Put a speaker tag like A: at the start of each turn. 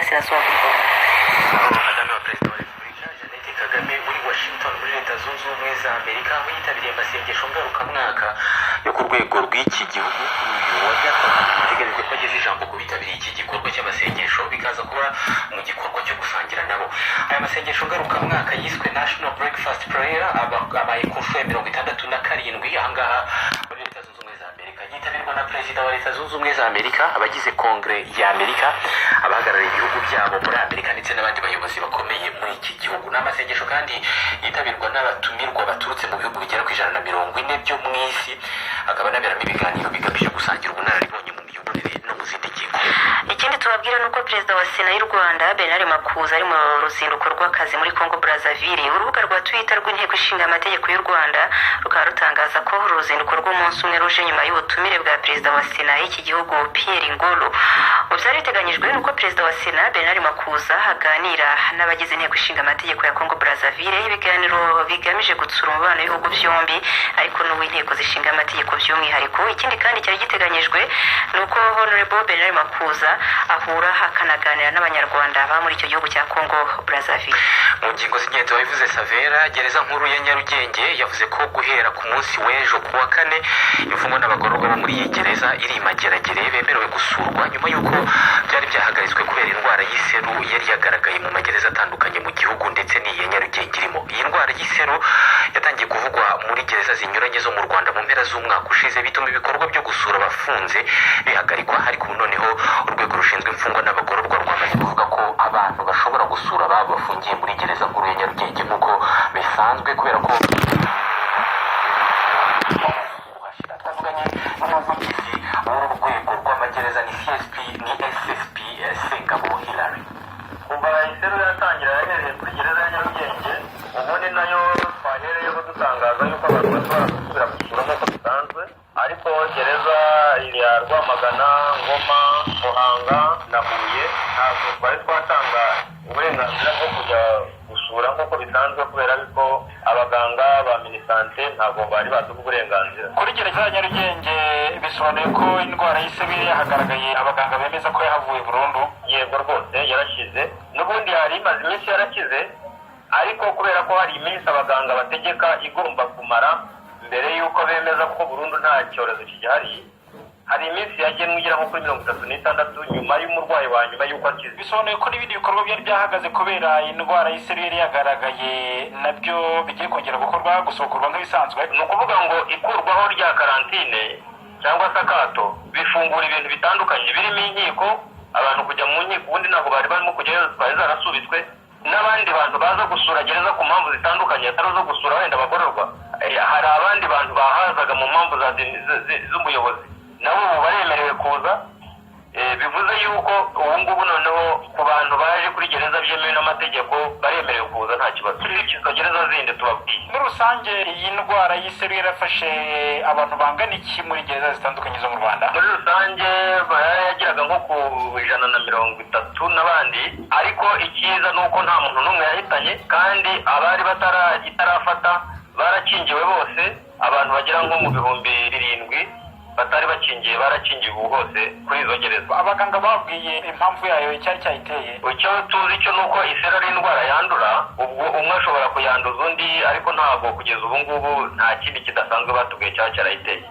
A: y'uburasirazuba bw'u Rwanda.
B: Madame wa Perezida wa Repubulika Jeannette Kagame uri Washington muri Leta Zunze Ubumwe za Amerika aho yitabiriye amasengesho ngarukamwaka yo ku rwego rw'iki gihugu uyu wa gatatu. Biteganyijwe ko ageze ijambo ku bitabiriye iki gikorwa cy'amasengesho bikaza kuba mu gikorwa cyo gusangira nabo. Aya masengesho ngarukamwaka yiswe National Breakfast Prayer abaye ku nshuro ya 67 ahangaha muri Leta Zunze Ubumwe za Amerika, yitabirwa na Perezida wa Leta Zunze Ubumwe za Amerika, abagize Kongre ya Amerika, abahagarariye ibihugu byabo muri Amerika ndetse n'abandi bayobozi bakomeye muri iki gihugu. N'amasengesho kandi yitabirwa n'abatumirwa baturutse mu bihugu bigera ku 140 byo mu isi, akaba anaberamo ibiganiro bigamije gusangira ubunararibonye mu miyoborere no mu zindi ngingo.
A: Ikindi tubabwira nuko Perezida wa Sena y'u Rwanda Bernard Makuza ari mu ruzinduko rw'akazi muri Congo Brazzaville. Urubuga rwa Twitter rw'Inteko Ishinga Amategeko y'u Rwanda rukaba rutangaza ko uruzinduko rw'umunsi umwe ruje nyuma y'ubutumire bwa Perezida wa Sena y'iki gihugu Pierre Ngolo. Byari biteganyijwe nuko Perezida wa Sena Bernard Makuza aganira n'abagize Inteko Ishinga Amategeko ya Congo Brazzaville, ibiganiro bigamije gutsura umubano w'ibihugu byombi ariko n'uw'inteko zishinga amategeko by'umwihariko. Ikindi kandi cyari giteganyijwe nuko Honorable Bernard Makuza ahura akanaganira n'abanyarwanda ba muri icyo gihugu cya Congo Brazzaville.
B: Mu ngingo z'ingenzi wabivuze Savera, gereza nkuru ya Nyarugenge yavuze ko guhera ku munsi w'ejo ku wa kane imfungwa n'abagororwa bo muri iyi gereza iri Mageragere bemerewe gusurwa nyuma y'uko byari byahagaritswe kubera indwara y'iseru yari yagaragaye mu magereza atandukanye mu gihugu ndetse n'iyi Nyarugenge irimo. Iyi ndwara y'iseru yatangiye kuvugwa muri gereza zinyuranye zo mu Rwanda mu mpera z'umwaka ushize, bituma ibikorwa byo gusura abafunze bihagarikwa. Ariko noneho urwego rushinzwe imfungwa n'abagororwa rwamaze kuvuga ko abantu bashobora gusura ababo bafungiye muri gereza nkuru ya Nyarugenge nk'uko bisanzwe, kubera ko atavuganye n'umuvugizi w'urwego rw'amagereza ni CSP ni SSP Sengabo Hilary.
C: Kuva iseru yatangira yahereye kuri gereza ya Nyarugenge, ubundi nayo twahereyeho dutangaza yuko abantu bashobora gusubira gusura nk'uko bisanzwe, ariko gereza ya Rwamagana, Ngoma, Muhanga na Huye ntabwo twari twatanga uburenganzira bwo kujya gusura nk'uko bisanzwe kubera ko abaganga ba Minisante ntabwo bari baduha uburenganzira.
D: Kuri gereza ya Nyarugenge bisobanuye ko indwara y'isebe yahagaragaye abaganga bemeza ko yahavuye burundu?
C: Yego rwose yarashize, n'ubundi hari imaze iminsi yarakize, ariko kubera ko hari iminsi abaganga bategeka igomba kumara mbere y'uko bemeza ko burundu nta cyorezo kigihari, hari iminsi yagenwe igera nko kuri 36 nyuma y'umurwayi wa nyuma y'uko akize.
D: Bisobanuye ko n'ibindi bikorwa byari byahagaze kubera indwara y'iseri yari yagaragaye nabyo bigiye kongera gukorwa gusohokorwa nk'ibisanzwe?
C: Ni ukuvuga ngo ikurwaho rya karantine cyangwa se akato bifungura ibintu bitandukanye birimo inkiko, abantu kujya mu nkiko ubundi ntabwo bari barimo kujyayo, twari zarasubitswe, n'abandi bantu baza gusura gereza ku mpamvu zitandukanye atari zo gusura wenda abagororwa. Hari abandi bantu bahazaga mu mpamvu z'umuyobozi nabo ubu baremerewe kuza. Bivuze yuko ubu ngubu noneho ku bantu baje kuri gereza byemewe n'amategeko baremerewe kuza nta kibazo. Turi izo gereza zindi tubabwiye.
D: Muri rusange iyi ndwara y'iseri yarafashe abantu bangana iki muri gereza zitandukanye zo mu Rwanda?
C: Muri rusange yagiraga nko ku 130 n'abandi, ariko icyiza ni uko nta muntu n'umwe yahitanye, kandi abari itarafata barakingiwe bose. Abantu bagera nko mu 7,000 batari bakingiye barakingiwe ubu hose kuri izo gereza.
D: Abaganga babwiye impamvu yayo icyari cyayiteye?
C: Icyo tuzi cyo nuko isera ari indwara yandura, ubwo umwe ashobora kuyanduza undi, ariko ntabwo kugeza ubu ngubu nta kindi kidasanzwe batubwiye cyaba cyarayiteye.